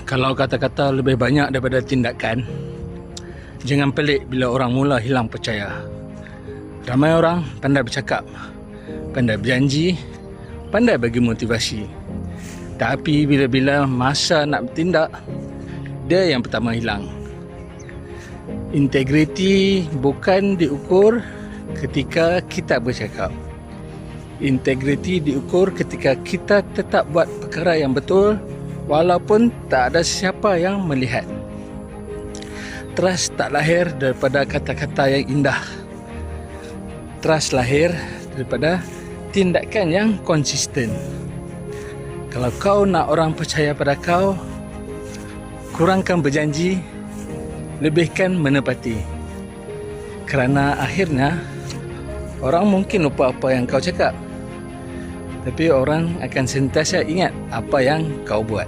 Kalau kata-kata lebih banyak daripada tindakan, jangan pelik bila orang mula hilang percaya. Ramai orang pandai bercakap, pandai berjanji, pandai bagi motivasi. Tapi bila-bila masa nak bertindak, dia yang pertama hilang. Integriti bukan diukur ketika kita bercakap. Integriti diukur ketika kita tetap buat perkara yang betul walaupun tak ada siapa yang melihat. Trust tak lahir daripada kata-kata yang indah. Trust lahir daripada tindakan yang konsisten. Kalau kau nak orang percaya pada kau, kurangkan berjanji, lebihkan menepati. Kerana akhirnya orang mungkin lupa apa yang kau cakap, tapi orang akan sentiasa ingat apa yang kau buat.